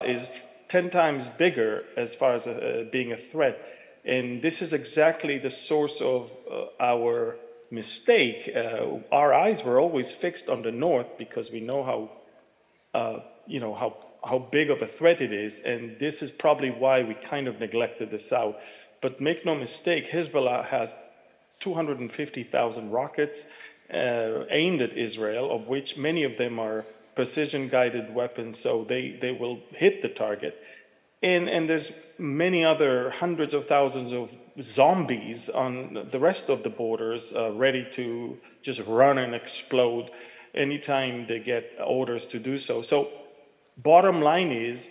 is 10 times bigger as far as being a threat. And this is exactly the source of our mistake. Our eyes were always fixed on the north because we know how big of a threat it is, and this is probably why we kind of neglected the south. But make no mistake, Hezbollah has 250,000 rockets aimed at Israel, of which many of them are precision-guided weapons, so they will hit the target. And there's many other hundreds of thousands of zombies on the rest of the borders ready to just run and explode anytime they get orders to do so. So bottom line is,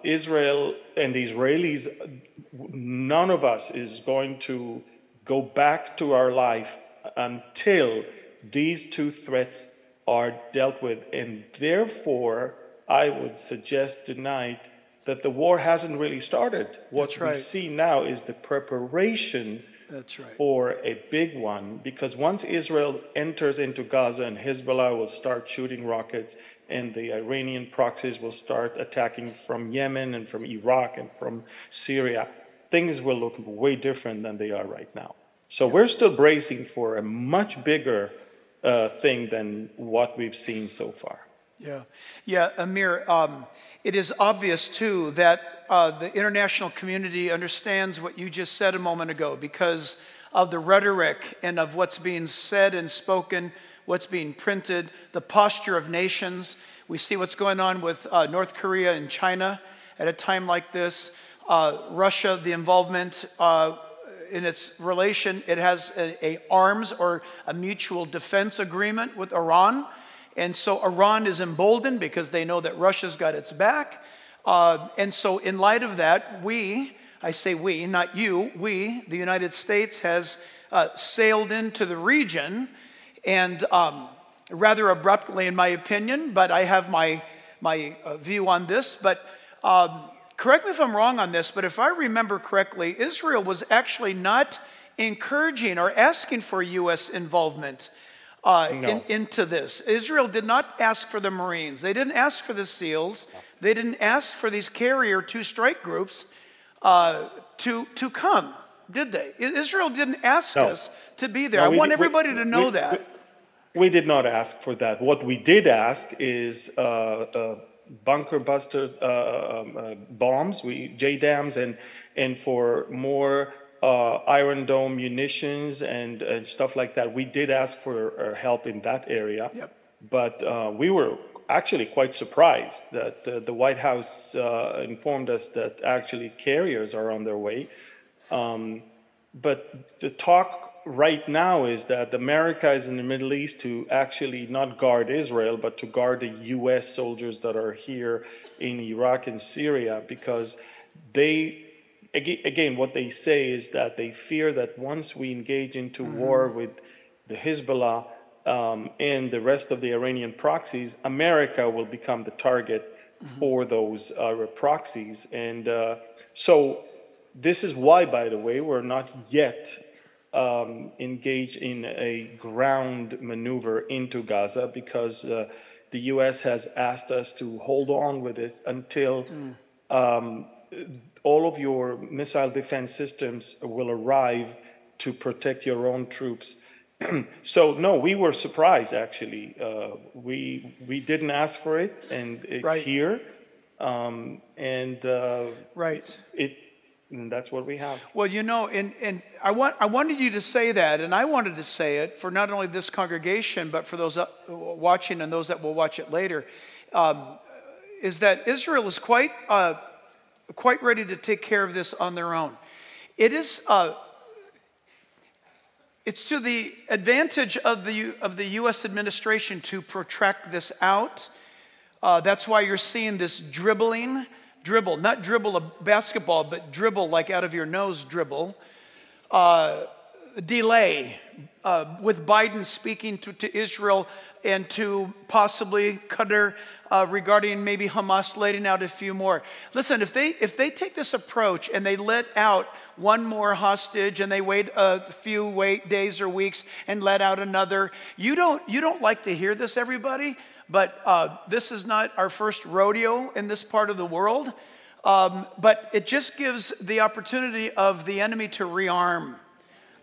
Israel and the Israelis, none of us is going to go back to our life until these two threats are dealt with. And therefore, I would suggest tonight that the war hasn't really started. What we see now is the preparation for a big one, because once Israel enters into Gaza and Hezbollah will start shooting rockets and the Iranian proxies will start attacking from Yemen and from Iraq and from Syria, things will look way different than they are right now. So we're still bracing for a much bigger thing than what we've seen so far. Yeah, Amir, it is obvious, too, that the international community understands what you just said a moment ago because of the rhetoric and of what's being said and spoken, what's being printed, the posture of nations. We see what's going on with North Korea and China at a time like this. Russia, the involvement in its relation, it has a arms or a mutual defense agreement with Iran. And so Iran is emboldened because they know that Russia's got its back. And so in light of that, I say we, not you, the United States has sailed into the region, and rather abruptly in my opinion, but I have my view on this. But correct me if I'm wrong on this, but if I remember correctly, Israel was actually not encouraging or asking for U.S. involvement into this. Israel did not ask for the Marines. They didn't ask for the SEALs. They didn't ask for these carrier two strike groups to come, did they? Israel didn't ask us to be there. I want everybody to know that. We did not ask for that. What we did ask is bunker buster bombs, JDAMs, and for more Iron Dome munitions and stuff like that. We did ask for help in that area, but we were actually quite surprised that the White House informed us that actually carriers are on their way. But the talk right now is that America is in the Middle East to actually not guard Israel, but to guard the U.S. soldiers that are here in Iraq and Syria, because again, what they say is that they fear that once we engage into war with the Hezbollah and the rest of the Iranian proxies, America will become the target for those proxies. And so this is why, by the way, we're not yet engaged in a ground maneuver into Gaza, because the U.S. has asked us to hold on with it until all of your missile defense systems will arrive to protect your own troops. So no, we were surprised actually. We didn't ask for it, and it's here, and that's what we have. Well, you know, and I wanted you to say that, and I wanted to say it for not only this congregation, but for those watching and those that will watch it later, is that Israel is quite ready to take care of this on their own. It's to the advantage of the U.S. administration to protract this out. That's why you're seeing this dribble, not dribble a basketball, but dribble like out of your nose dribble. Delay with Biden speaking to Israel and to possibly Qatar regarding maybe Hamas letting out a few more. Listen, if they take this approach and they let out one more hostage and they wait a few days or weeks and let out another, you don't like to hear this, everybody, but this is not our first rodeo in this part of the world. But it just gives the opportunity of the enemy to rearm.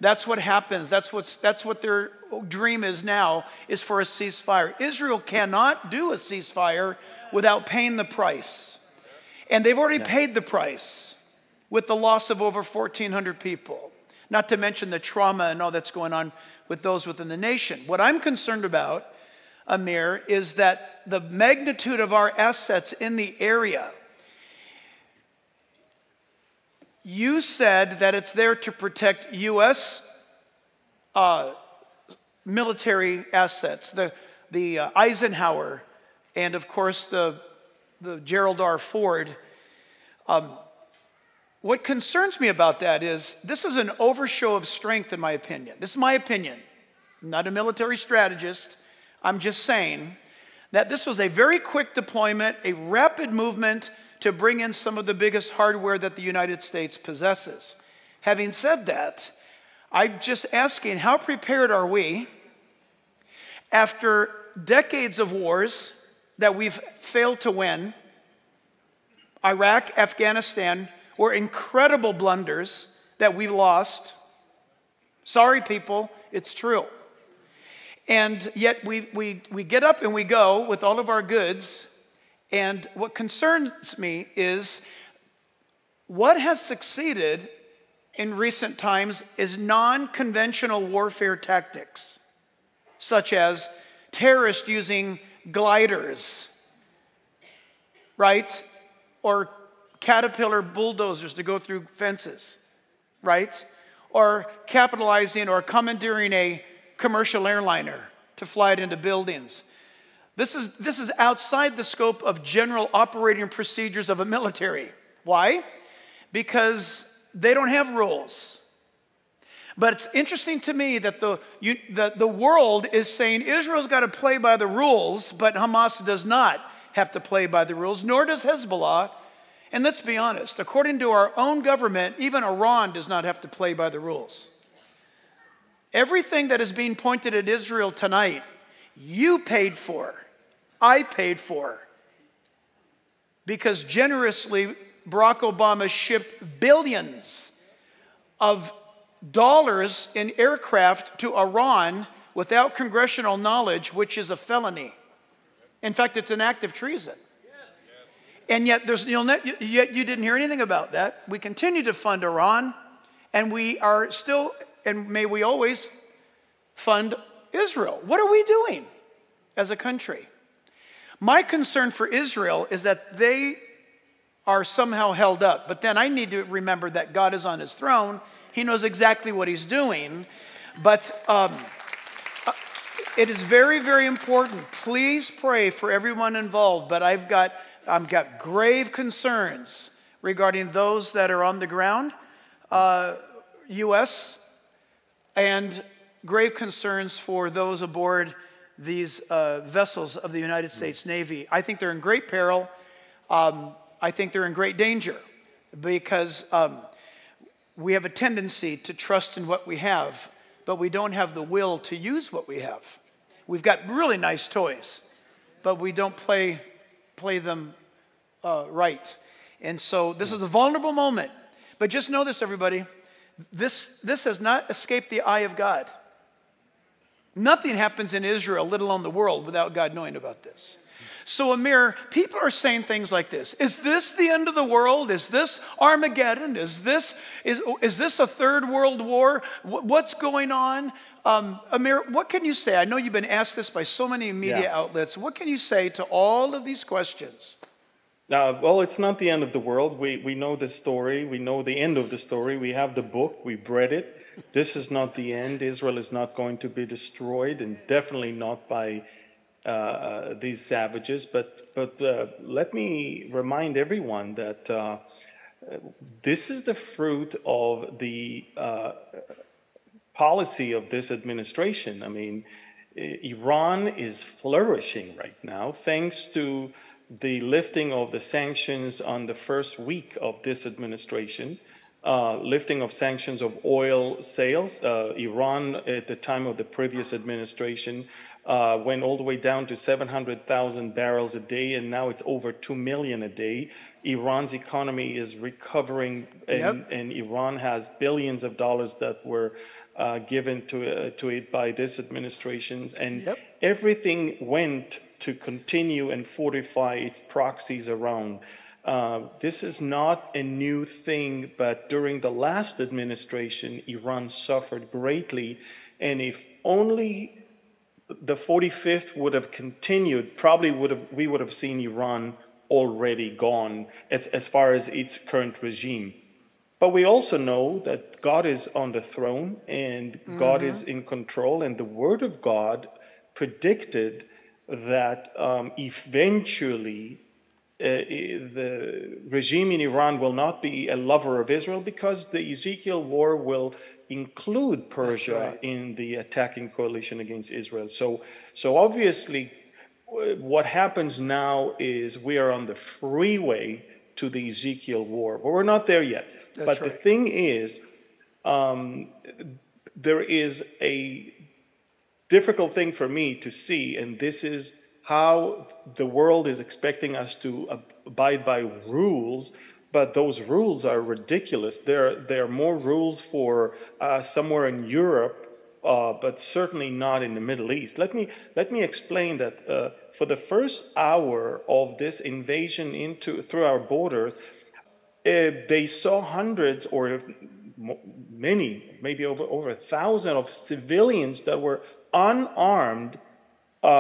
That's what happens. That's what their dream is now, is for a ceasefire. Israel cannot do a ceasefire without paying the price. And they've already paid the price with the loss of over 1,400 people, not to mention the trauma and all that's going on with those within the nation. What I'm concerned about, Amir, is that the magnitude of our assets in the area. You said that it's there to protect U.S. Military assets, the Eisenhower, and of course the Gerald R. Ford. What concerns me about that is this is an overshow of strength, in my opinion. This is my opinion. I'm not a military strategist. I'm just saying that this was a very quick deployment, a rapid movement to bring in some of the biggest hardware that the United States possesses. Having said that, I'm just asking, how prepared are we after decades of wars that we've failed to win? Iraq, Afghanistan were incredible blunders that we lost. Sorry, people, it's true. And yet we get up and we go with all of our goods. And what concerns me is what has succeeded in recent times is non-conventional warfare tactics, such as terrorists using gliders, right? Or Caterpillar bulldozers to go through fences, right? Or capitalizing or commandeering a commercial airliner to fly it into buildings. This is outside the scope of general operating procedures of a military. Why? Because they don't have rules. But it's interesting to me that the world is saying Israel's got to play by the rules, but Hamas does not have to play by the rules, nor does Hezbollah. And let's be honest, according to our own government, even Iran does not have to play by the rules. Everything that is being pointed at Israel tonight, you paid for. I paid for, because generously Barack Obama shipped billions of dollars in aircraft to Iran without congressional knowledge, which is a felony. In fact, it's an act of treason. And yet yet you didn't hear anything about that. We continue to fund Iran, and we are still, and may we always fund Israel. What are we doing as a country? My concern for Israel is that they are somehow held up. But then I need to remember that God is on his throne. He knows exactly what he's doing. But it is very, very important. Please pray for everyone involved. But I've got grave concerns regarding those that are on the ground, U.S., and grave concerns for those aboard these vessels of the United States Navy. I think they're in great peril. I think they're in great danger because we have a tendency to trust in what we have, but we don't have the will to use what we have. We've got really nice toys, but we don't play them right. And so this is a vulnerable moment. But just know this, everybody. This has not escaped the eye of God. Nothing happens in Israel, let alone the world, without God knowing about this. So, Amir, people are saying things like this. Is this the end of the world? Is this Armageddon? Is this a third world war? What's going on? Amir, what can you say? I know you've been asked this by so many media outlets. What can you say to all of these questions? Well, it's not the end of the world. We know the story. We know the end of the story. We have the book. We've read it. This is not the end. Israel is not going to be destroyed, and definitely not by these savages. But let me remind everyone that this is the fruit of the policy of this administration. I mean, Iran is flourishing right now thanks to the lifting of the sanctions on the first week of this administration. lifting of sanctions of oil sales. Iran, at the time of the previous administration, went all the way down to 700,000 barrels a day, and now it's over 2 million a day. Iran's economy is recovering, and Iran has billions of dollars that were given to it by this administration. And everything went to continue and fortify its proxies around. This is not a new thing, but during the last administration, Iran suffered greatly. And if only the 45th would have continued, probably we would have seen Iran already gone as far as its current regime. But we also know that God is on the throne and God is in control, and the Word of God predicted that eventually the regime in Iran will not be a lover of Israel, because the Ezekiel war will include Persia in the attacking coalition against Israel. So obviously, what happens now is we are on the freeway to the Ezekiel war, but we're not there yet. But the thing is, there is a difficult thing for me to see, and this is how the world is expecting us to abide by rules, but those rules are ridiculous. There are more rules for somewhere in Europe, but certainly not in the Middle East. Let me explain that for the first hour of this invasion through our borders, they saw hundreds or many, maybe over 1,000 of civilians that were unarmed,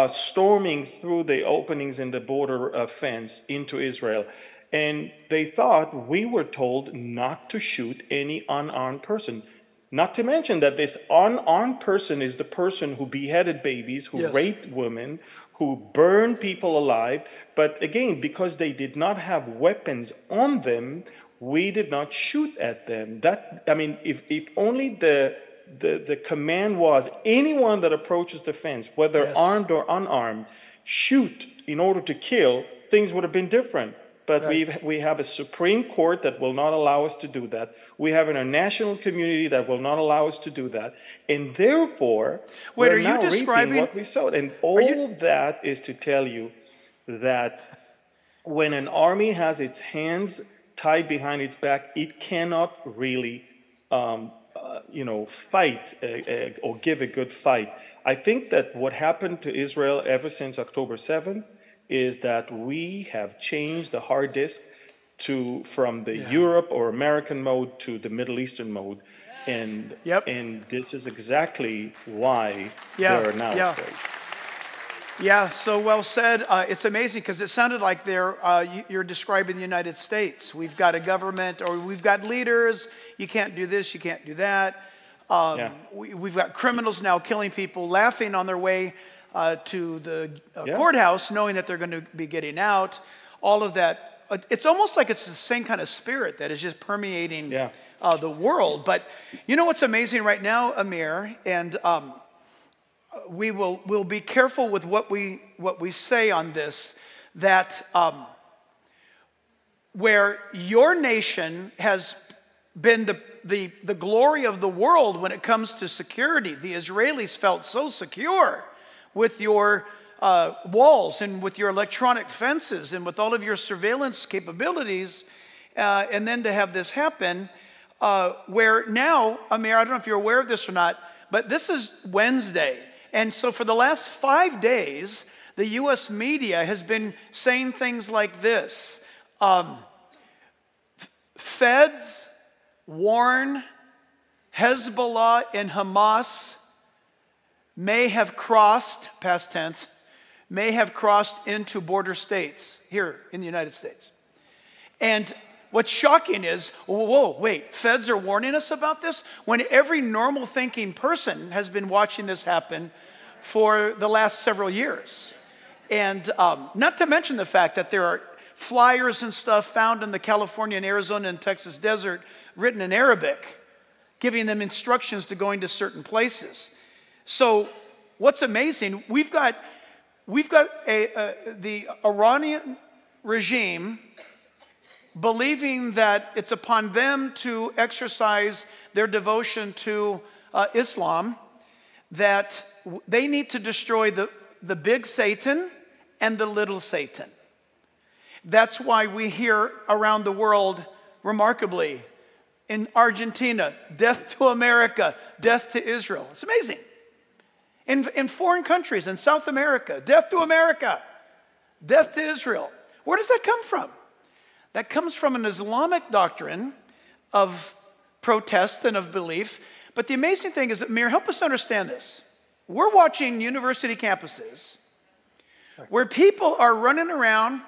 storming through the openings in the border fence into Israel. And they thought we were told not to shoot any unarmed person. Not to mention that this unarmed person is the person who beheaded babies, who raped women, who burned people alive. But again, because they did not have weapons on them, we did not shoot at them. If only the command was anyone that approaches the fence, whether armed or unarmed, shoot in order to kill, things would have been different. But we have a Supreme Court that will not allow us to do that. We have an international community that will not allow us to do that. And therefore, we're now reaping what we sowed. And all of that is to tell you that when an army has its hands tied behind its back, it cannot really fight or give a good fight. I think that what happened to Israel ever since October 7th is that we have changed the hard disk from the Europe or American mode to the Middle Eastern mode. And this is exactly why they're now afraid. Yeah, so well said. It's amazing because it sounded like you're describing the United States. We've got a government, or we've got leaders. You can't do this, you can't do that. We've got criminals now killing people, laughing on their way to the courthouse, knowing that they're going to be getting out. All of that. It's almost like it's the same kind of spirit that is just permeating the world. But you know what's amazing right now, Amir, and we'll be careful with what we say on this, that where your nation has been the glory of the world when it comes to security. The Israelis felt so secure with your walls and with your electronic fences and with all of your surveillance capabilities, and then to have this happen, where now, Amir, I don't know if you're aware of this or not, but this is Wednesday. And so for the last 5 days, the U.S. media has been saying things like this. Feds warn Hezbollah and Hamas may have crossed, past tense, may have crossed into border states here in the United States. And what's shocking is, wait, feds are warning us about this? When every normal thinking person has been watching this happen for the last several years. And not to mention the fact that there are flyers and stuff found in the California and Arizona and Texas desert written in Arabic, giving them instructions to go into certain places. So what's amazing, we've got the Iranian regime believing that it's upon them to exercise their devotion to Islam, that they need to destroy the big Satan and the little Satan. That's why we hear around the world, remarkably, in Argentina, death to America, death to Israel. It's amazing. In foreign countries, in South America, death to America, death to Israel. Where does that come from? That comes from an Islamic doctrine of protest and of belief. But the amazing thing is that, Amir, help us understand this. We're watching university campuses where people are running around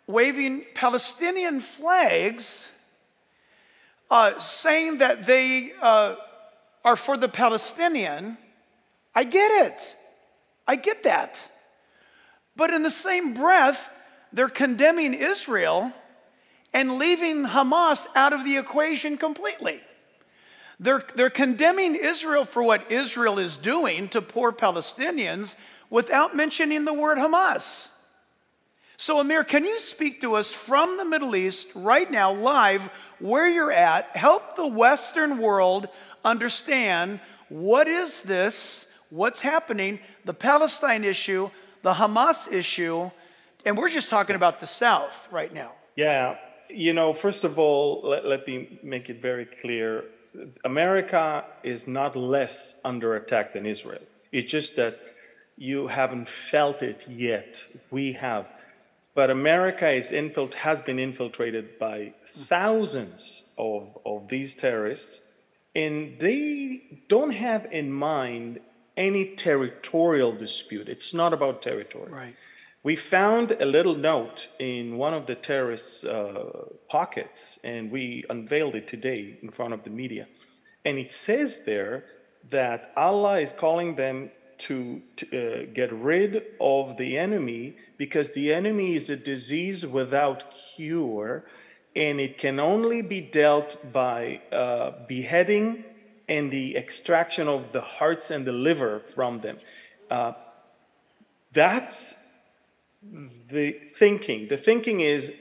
waving Palestinian flags, saying that they are for the Palestinian. I get it. I get that. But in the same breath, they're condemning Israel and leaving Hamas out of the equation completely. They're condemning Israel for what Israel is doing to poor Palestinians without mentioning the word Hamas. So, Amir, can you speak to us from the Middle East right now, live, where you're at? Help the Western world understand what is this, what's happening, the Palestine issue, the Hamas issue, and we're just talking about the South right now. Yeah, you know, first of all, let me make it very clear. America is not less under attack than Israel. It's just that you haven't felt it yet. We have. But America has been infiltrated by thousands of these terrorists, and they don't have in mind any territorial dispute. It's not about territory. Right. We found a little note in one of the terrorists' pockets, and we unveiled it today in front of the media. And it says there that Allah is calling them to get rid of the enemy because the enemy is a disease without cure, and it can only be dealt by beheading and the extraction of the hearts and the liver from them. That's the thinking. The thinking is,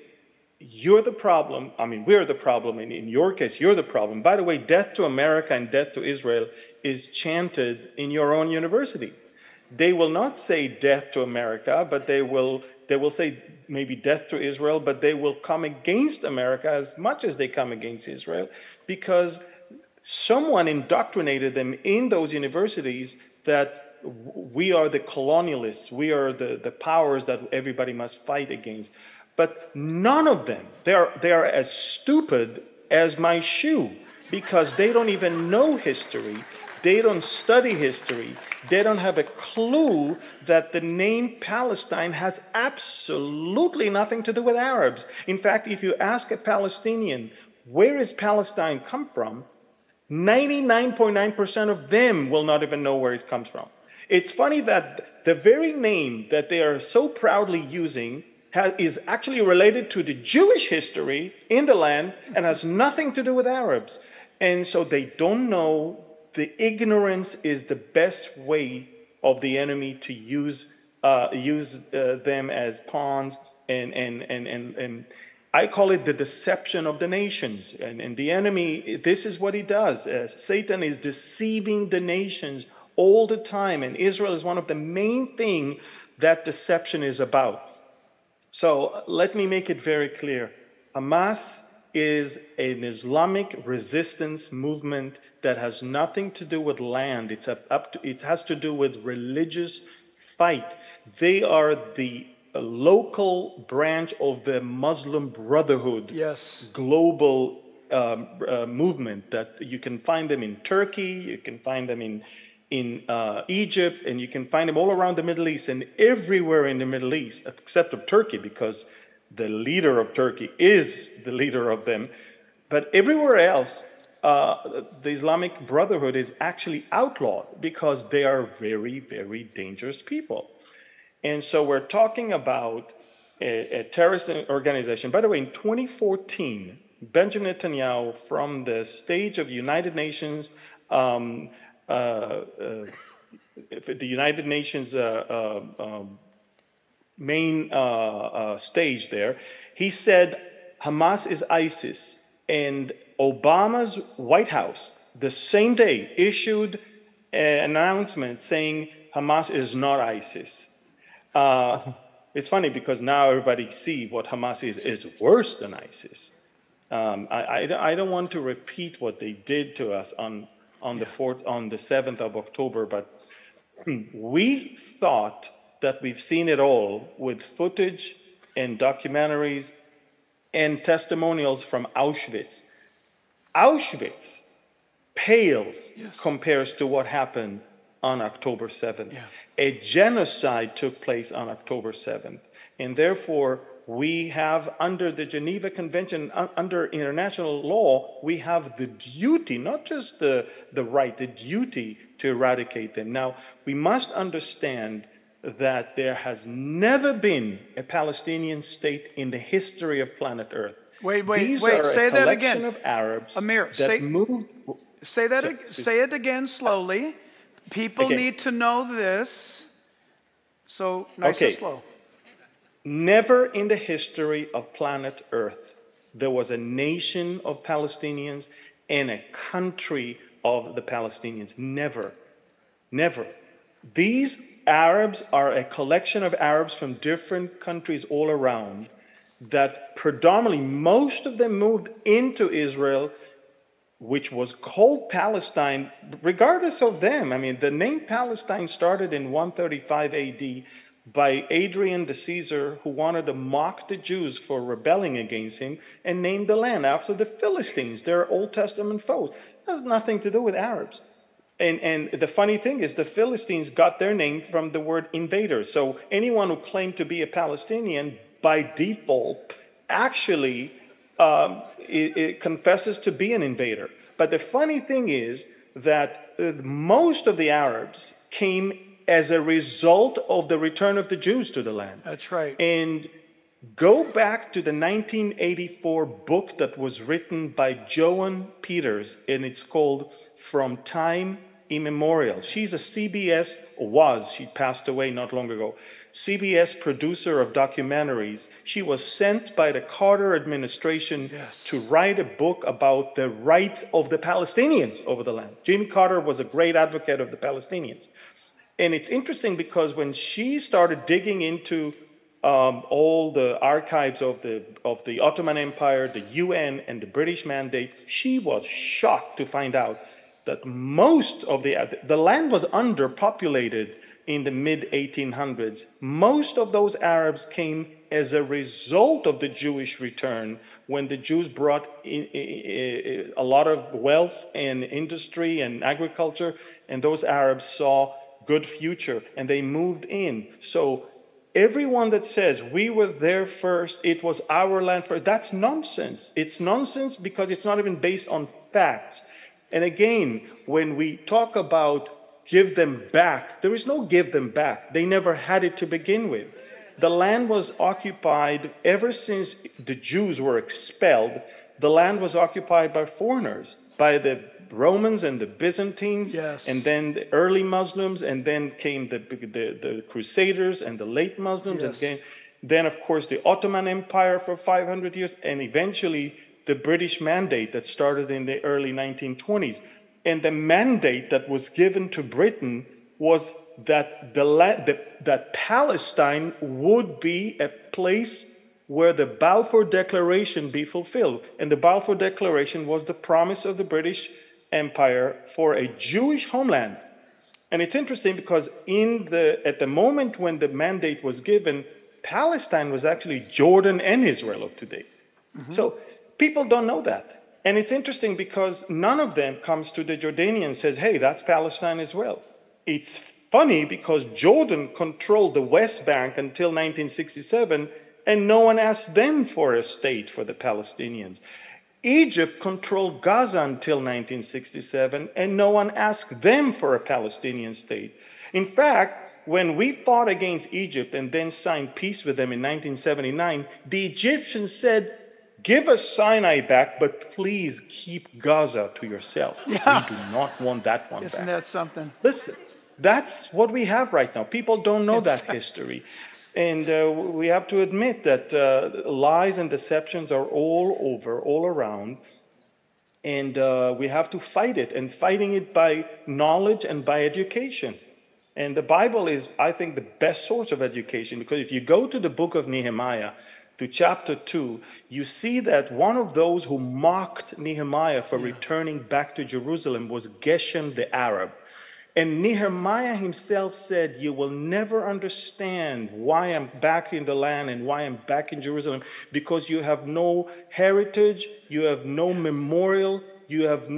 you're the problem. I mean, we're the problem. And in your case, you're the problem. By the way, death to America and death to Israel is chanted in your own universities. They will not say death to America, but they will say maybe death to Israel, but they will come against America as much as they come against Israel, because someone indoctrinated them in those universities that we are the colonialists, we are the powers that everybody must fight against. But none of them, they are as stupid as my shoe, because they don't even know history, they don't study history, they don't have a clue that the name Palestine has absolutely nothing to do with Arabs. In fact, if you ask a Palestinian, where is Palestine come from, 99.9% of them will not even know where it comes from. It's funny that the very name that they are so proudly using is actually related to the Jewish history in the land and has nothing to do with Arabs. And so they don't know. The ignorance is the best way of the enemy to use them as pawns, and I call it the deception of the nations. And the enemy, this is what he does. Satan is deceiving the nations all the time, and Israel is one of the main things that deception is about. So let me make it very clear. Hamas is an Islamic resistance movement that has nothing to do with land. It has to do with religious fight. They are the local branch of the Muslim Brotherhood. Yes. Global movement that you can find them in Turkey, you can find them in Egypt, and you can find them all around the Middle East and everywhere in the Middle East, except of Turkey, because the leader of Turkey is the leader of them. But everywhere else, the Islamic Brotherhood is actually outlawed because they are very, very dangerous people. And so we're talking about a terrorist organization. By the way, in 2014, Benjamin Netanyahu, from the stage of United Nations, the United Nations main stage there, he said, Hamas is ISIS. And Obama's White House, the same day, issued an announcement saying Hamas is not ISIS. It's funny because now everybody see what Hamas is. It's worse than ISIS. I don't want to repeat what they did to us on the 7th of October, but we thought that we've seen it all with footage and documentaries and testimonials from Auschwitz. Auschwitz pales compares to what happened on October 7th. Yeah. A genocide took place on October 7th, and therefore we have, under the Geneva Convention, under international law, we have the duty, not just the right, the duty to eradicate them. Now, we must understand that there has never been a Palestinian state in the history of planet Earth. Wait, These say are a that again. collection of Arabs Amir, that moved. Say it again slowly. People need to know this. So nice and slow. Never in the history of planet Earth there was a nation of Palestinians and a country of the Palestinians. Never. Never. These Arabs are a collection of Arabs from different countries all around that predominantly, most of them moved into Israel, which was called Palestine, regardless of them. I mean, the name Palestine started in 135 AD by Adrian the Caesar, who wanted to mock the Jews for rebelling against him, and named the land after the Philistines, their Old Testament foes. It has nothing to do with Arabs. And the funny thing is, the Philistines got their name from the word invader. So anyone who claimed to be a Palestinian, by default, actually it confesses to be an invader. But the funny thing is that most of the Arabs came as a result of the return of the Jews to the land. That's right. And go back to the 1984 book that was written by Joan Peters, and it's called From Time Immemorial. She's a CBS, she passed away not long ago, CBS producer of documentaries. She was sent by the Carter administration to write a book about the rights of the Palestinians over the land. Jimmy Carter was a great advocate of the Palestinians. And it's interesting because when she started digging into all the archives of the Ottoman Empire, the UN, and the British Mandate, she was shocked to find out that most of the land was underpopulated in the mid-1800s. Most of those Arabs came as a result of the Jewish return, when the Jews brought in a lot of wealth and industry and agriculture, and those Arabs saw good future, and they moved in. So everyone that says we were there first, it was our land first, that's nonsense. It's nonsense because it's not even based on facts. And again, when we talk about give them back, there is no give them back. They never had it to begin with. The land was occupied ever since the Jews were expelled. The land was occupied by foreigners, by the Romans and the Byzantines, and then the early Muslims, and then came the Crusaders and the late Muslims, and then of course the Ottoman Empire for 500 years, and eventually the British Mandate that started in the early 1920s. And the mandate that was given to Britain was that that Palestine would be a place where the Balfour Declaration be fulfilled. And the Balfour Declaration was the promise of the British Empire for a Jewish homeland. And it's interesting because at the moment when the mandate was given, Palestine was actually Jordan and Israel of today. So people don't know that. And it's interesting because none of them comes to the Jordanian and says, hey, that's Palestine as well. It's funny because Jordan controlled the West Bank until 1967, and no one asked them for a state for the Palestinians. Egypt controlled Gaza until 1967, and no one asked them for a Palestinian state. In fact, when we fought against Egypt and then signed peace with them in 1979, the Egyptians said, give us Sinai back, but please keep Gaza to yourself. We do not want that one back. Isn't that something? Listen, that's what we have right now. People don't know that history. And we have to admit that lies and deceptions are all over, all around. And we have to fight it, and fighting it by knowledge and by education. And the Bible is, I think, the best source of education, because if you go to the book of Nehemiah, to chapter 2, you see that one of those who mocked Nehemiah for returning back to Jerusalem was Geshem the Arab. And Nehemiah himself said, you will never understand why I'm back in the land and why I'm back in Jerusalem, because you have no heritage, you have no memorial, you have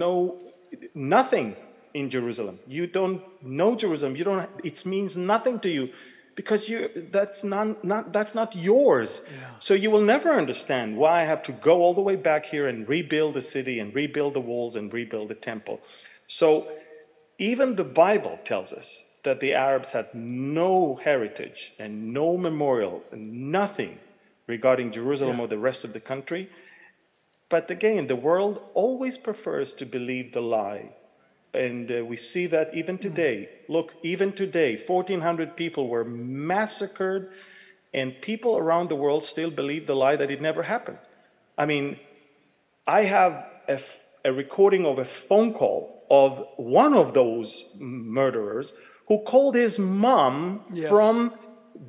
nothing in Jerusalem. You don't know Jerusalem. It means nothing to you, because that's not yours. Yeah. So you will never understand why I have to go all the way back here and rebuild the city and rebuild the walls and rebuild the temple. So even the Bible tells us that the Arabs had no heritage and no memorial and nothing regarding Jerusalem or the rest of the country. But again, the world always prefers to believe the lie. And we see that even today. Look, even today, 1,400 people were massacred, and people around the world still believe the lie that it never happened. I mean, I have a recording of a phone call of one of those murderers who called his mom from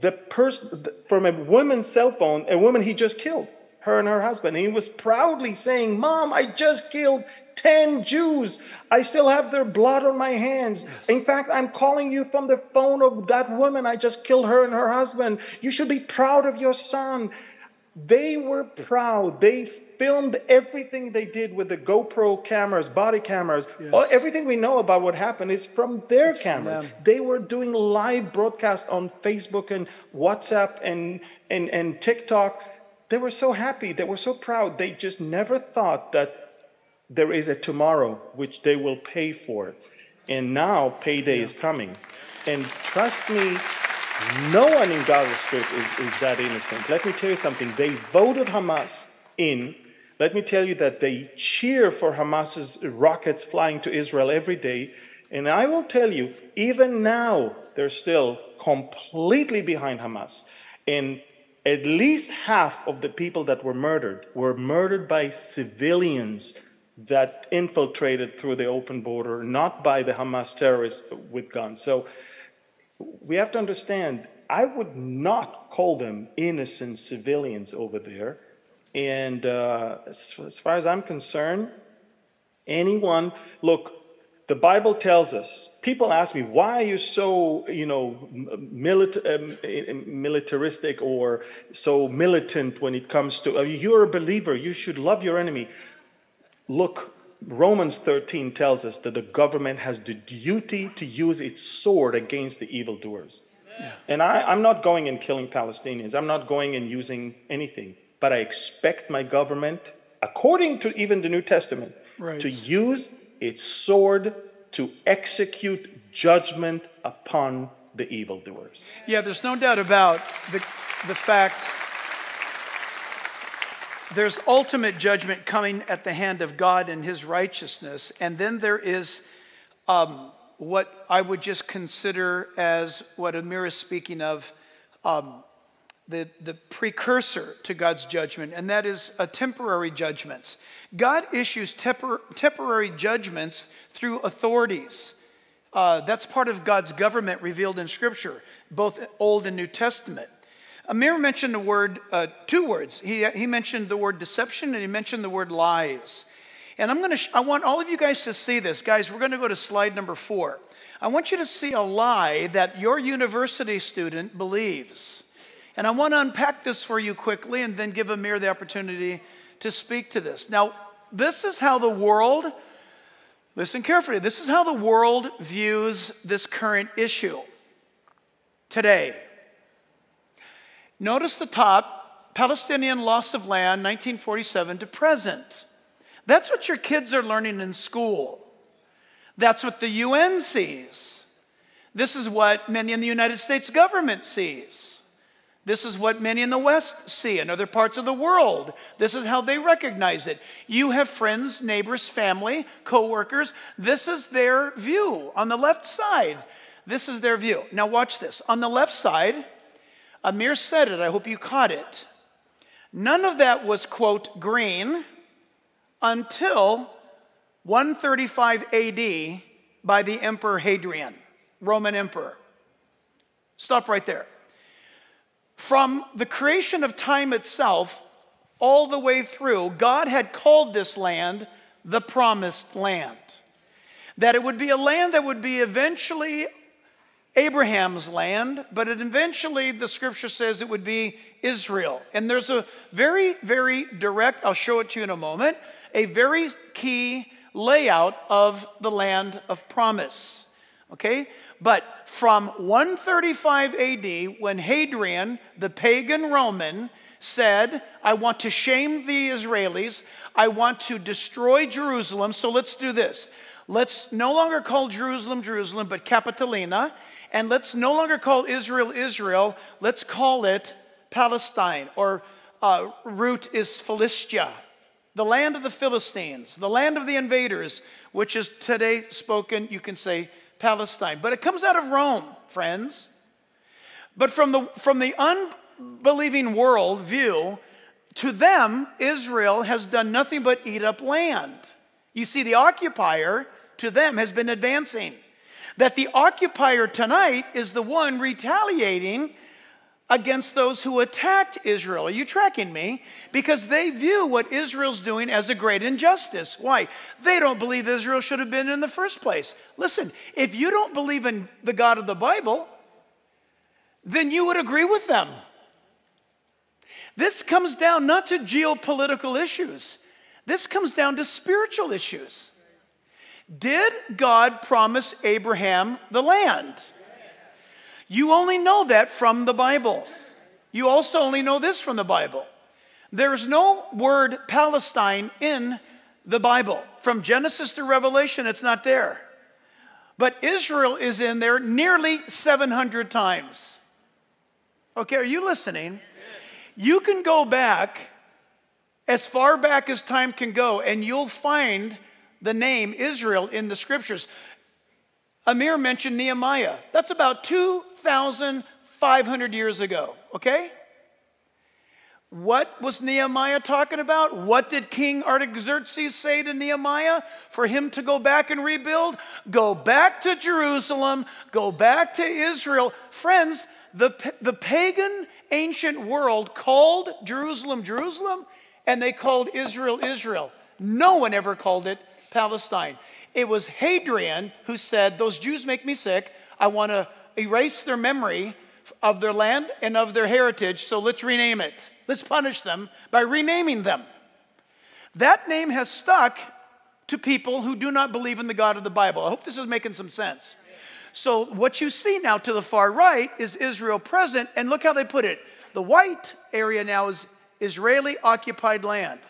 a woman's cell phone, a woman he just killed, her and her husband. And he was proudly saying, Mom, I just killed 10 Jews. I still have their blood on my hands. In fact, I'm calling you from the phone of that woman. I just killed her and her husband. You should be proud of your son. They were proud. They filmed everything they did with the GoPro cameras, body cameras. Everything we know about what happened is from their cameras. They were doing live broadcasts on Facebook and WhatsApp and TikTok. They were so happy. They were so proud. They just never thought that there is a tomorrow which they will pay for. And now payday is coming. And trust me, no one in Gaza Strip is that innocent. Let me tell you something. They voted Hamas in. Let me tell you that they cheer for Hamas's rockets flying to Israel every day. And I will tell you, even now, they're still completely behind Hamas. And at least half of the people that were murdered by civilians that infiltrated through the open border, not by the Hamas terrorists with guns. So we have to understand, I would not call them innocent civilians over there. And as far as I'm concerned, anyone, look, the Bible tells us, people ask me, why are you so, militaristic or so militant when it comes to, you're a believer, you should love your enemy. Look, Romans 13 tells us that the government has the duty to use its sword against the evildoers. Yeah. And I'm not going and killing Palestinians. I'm not going and using anything. But I expect my government, according to even the New Testament, to use its sword to execute judgment upon the evildoers. Yeah, there's no doubt about the fact there's ultimate judgment coming at the hand of God and his righteousness. And then there is what I would just consider as what Amir is speaking of, the precursor to God's judgment, and that is temporary judgments. God issues temporary judgments through authorities. That's part of God's government revealed in Scripture, both Old and New Testament. Amir mentioned the word, two words. He mentioned the word deception and he mentioned the word lies. And I want all of you guys to see this. Guys, we're going to go to slide number 4. I want you to see a lie that your university student believes. And I want to unpack this for you quickly and then give Amir the opportunity to speak to this. Now, this is how the world, listen carefully, this is how the world views this current issue today. Notice the top, Palestinian loss of land, 1947 to present. That's what your kids are learning in school. That's what the UN sees. This is what many in the United States government sees. This is what many in the West see in other parts of the world. This is how they recognize it. You have friends, neighbors, family, co-workers. This is their view. On the left side, this is their view. Now watch this. On the left side, Amir said it, I hope you caught it. None of that was, quote, green until 135 AD by the Emperor Hadrian, Roman Emperor. Stop right there. From the creation of time itself, all the way through, God had called this land the Promised Land. That it would be a land that would be eventually Abraham's land, but eventually the scripture says it would be Israel. And there's a very, very direct, I'll show it to you in a moment, a very key layout of the land of promise. Okay? But from 135 AD, when Hadrian, the pagan Roman, said, I want to shame the Israelis, I want to destroy Jerusalem, so let's do this. Let's no longer call Jerusalem, Jerusalem, but Capitolina, and let's no longer call Israel, Israel, let's call it Palestine, or root is Philistia, the land of the Philistines, the land of the invaders, which is today spoken, you can say, Palestine. But it comes out of Rome, friends. But from the unbelieving world view, to them, Israel has done nothing but eat up land. You see, the occupier, to them, has been advancing. That the occupier tonight is the one retaliating against those who attacked Israel. Are you tracking me? Because they view what Israel's doing as a great injustice. Why? They don't believe Israel should have been in the first place. Listen, if you don't believe in the God of the Bible, then you would agree with them. This comes down not to geopolitical issues. This comes down to spiritual issues. Did God promise Abraham the land? You only know that from the Bible. You also only know this from the Bible. There's no word Palestine in the Bible. From Genesis to Revelation, it's not there. But Israel is in there nearly 700 times. Okay, are you listening? You can go back as far back as time can go, and you'll find the name Israel in the scriptures. Amir mentioned Nehemiah. That's about 2,500 years ago, okay? What was Nehemiah talking about? What did King Artaxerxes say to Nehemiah for him to go back and rebuild? Go back to Jerusalem, go back to Israel. Friends, the pagan ancient world called Jerusalem, Jerusalem, and they called Israel, Israel. No one ever called it Palestine. It was Hadrian who said, those Jews make me sick. I want to erase their memory of their land and of their heritage, so let's rename it. Let's punish them by renaming them. That name has stuck to people who do not believe in the God of the Bible. I hope this is making some sense. So what you see now to the far right is Israel present, and look how they put it. The white area now is Israeli occupied land.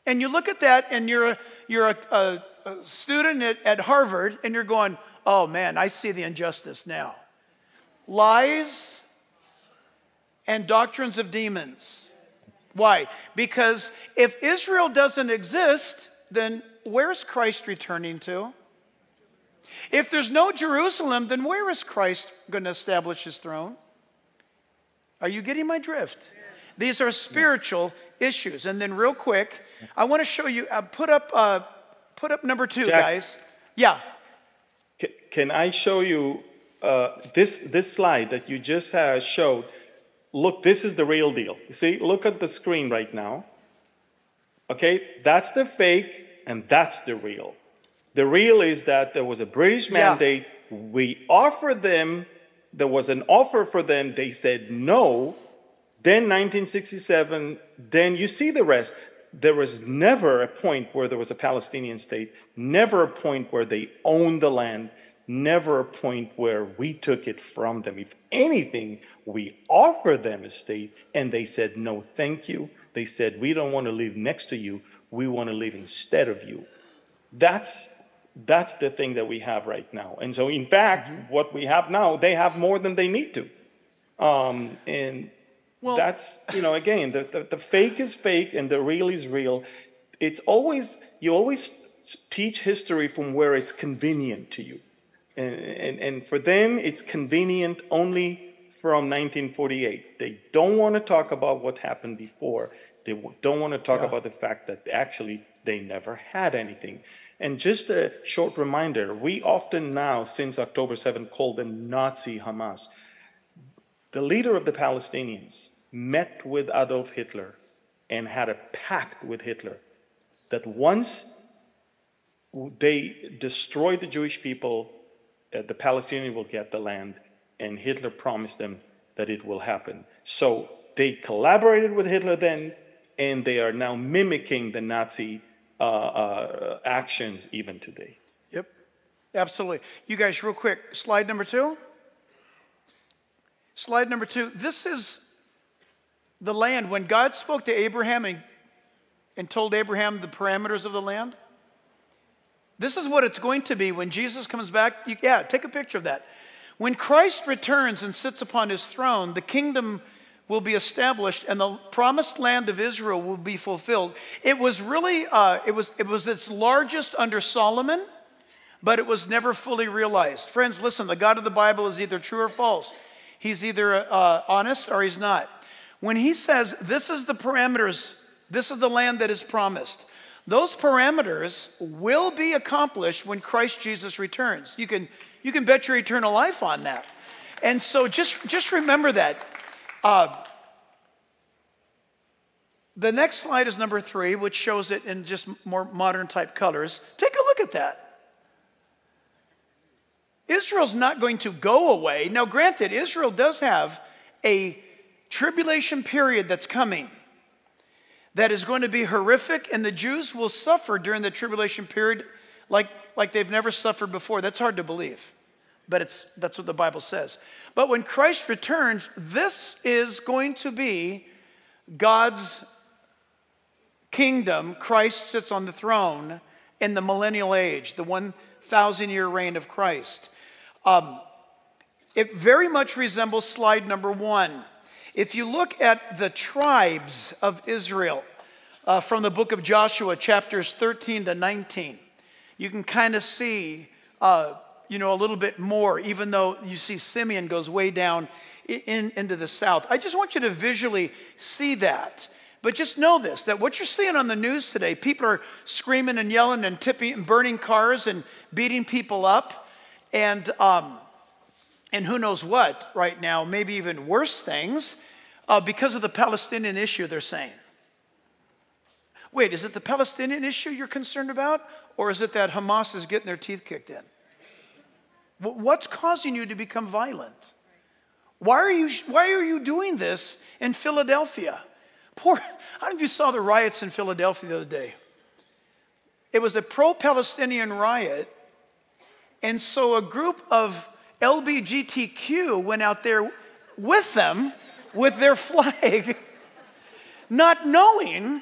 And you look at that, and you're a student at Harvard, and you're going, oh man, I see the injustice now. Lies and doctrines of demons. Why? Because if Israel doesn't exist, then where's Christ returning to? If there's no Jerusalem, then where is Christ going to establish his throne? Are you getting my drift? These are spiritual issues. And then real quick, I want to show you, put up number 2, Jack, guys. Yeah. Can I show you this slide that you just showed? Look, this is the real deal. You see, look at the screen right now. Okay, that's the fake and that's the real. The real is that there was a British mandate. Yeah. We offered them, there was an offer for them. They said no. Then 1967, then you see the rest. There was never a point where there was a Palestinian state, never a point where they owned the land, never a point where we took it from them. If anything, we offered them a state and they said, no, thank you. They said, we don't want to live next to you. We want to live instead of you. That's the thing that we have right now. And so, in fact, what we have now, they have more than they need to. Well, that's, again, the fake is fake and the real is real. It's always, you always teach history from where it's convenient to you. And for them, it's convenient only from 1948. They don't want to talk about what happened before. They don't want to talk about the fact that actually they never had anything. And just a short reminder, we often now, since October 7th, call them Nazi Hamas. The leader of the Palestinians met with Adolf Hitler and had a pact with Hitler that once they destroy the Jewish people, the Palestinians will get the land, and Hitler promised them that it will happen. So they collaborated with Hitler then, and they are now mimicking the Nazi actions even today. Yep, absolutely. You guys, real quick, slide number 2. Slide number 2. This is the land. When God spoke to Abraham and told Abraham the parameters of the land, this is what it's going to be when Jesus comes back. Take a picture of that. When Christ returns and sits upon his throne, the kingdom will be established and the promised land of Israel will be fulfilled. It was really, it was its largest under Solomon, but it was never fully realized. Friends, listen, the God of the Bible is either true or false. He's either honest or he's not. When he says, this is the parameters, this is the land that is promised, those parameters will be accomplished when Christ Jesus returns. You can bet your eternal life on that. And so just remember that. The next slide is number 3, which shows it in just more modern type colors. Take a look at that. Israel's not going to go away. Now, granted, Israel does have a tribulation period that's coming that is going to be horrific, and the Jews will suffer during the tribulation period like they've never suffered before. That's hard to believe, but that's what the Bible says. But when Christ returns, this is going to be God's kingdom. Christ sits on the throne in the millennial age, the 1,000-year reign of Christ. It very much resembles slide number 1. If you look at the tribes of Israel from the book of Joshua, chapters 13 to 19, you can kind of see, a little bit more, even though you see Simeon goes way down into the south. I just want you to visually see that. But just know this, that what you're seeing on the news today, people are screaming and yelling and tipping and burning cars and beating people up. And who knows what right now, maybe even worse things, because of the Palestinian issue, they're saying. Wait, is it the Palestinian issue you're concerned about? Or is it that Hamas is getting their teeth kicked in? What's causing you to become violent? Why are you doing this in Philadelphia? I don't know if you saw the riots in Philadelphia the other day. It was a pro-Palestinian riot, and so a group of LGBTQ went out there with them, with their flag, not knowing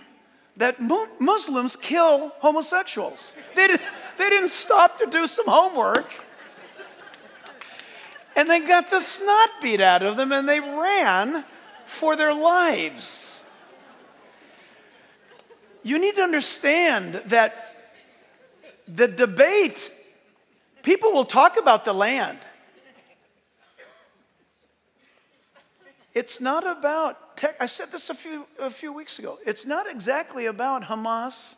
that Muslims kill homosexuals. They didn't stop to do some homework. And they got the snot beat out of them, and they ran for their lives. You need to understand that the debate, people will talk about the land. It's not about, I said this a few weeks ago, it's not exactly about Hamas.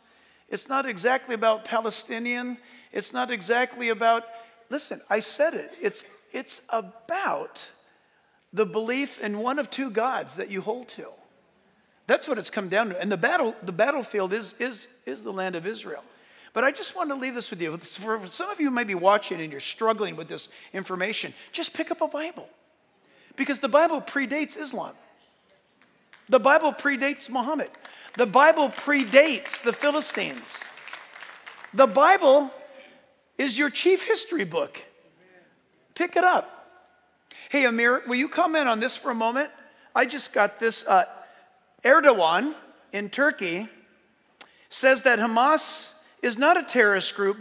It's not exactly about Palestinian. It's not exactly about, listen, I said it. It's about the belief in one of two gods that you hold to. That's what it's come down to. And the battlefield is the land of Israel. But I just want to leave this with you. For some of you who may be watching and you're struggling with this information, just pick up a Bible. Because the Bible predates Islam. The Bible predates Muhammad. The Bible predates the Philistines. The Bible is your chief history book. Pick it up. Hey, Amir, will you comment on this for a moment? I just got this. Erdogan in Turkey says that Hamas is not a terrorist group,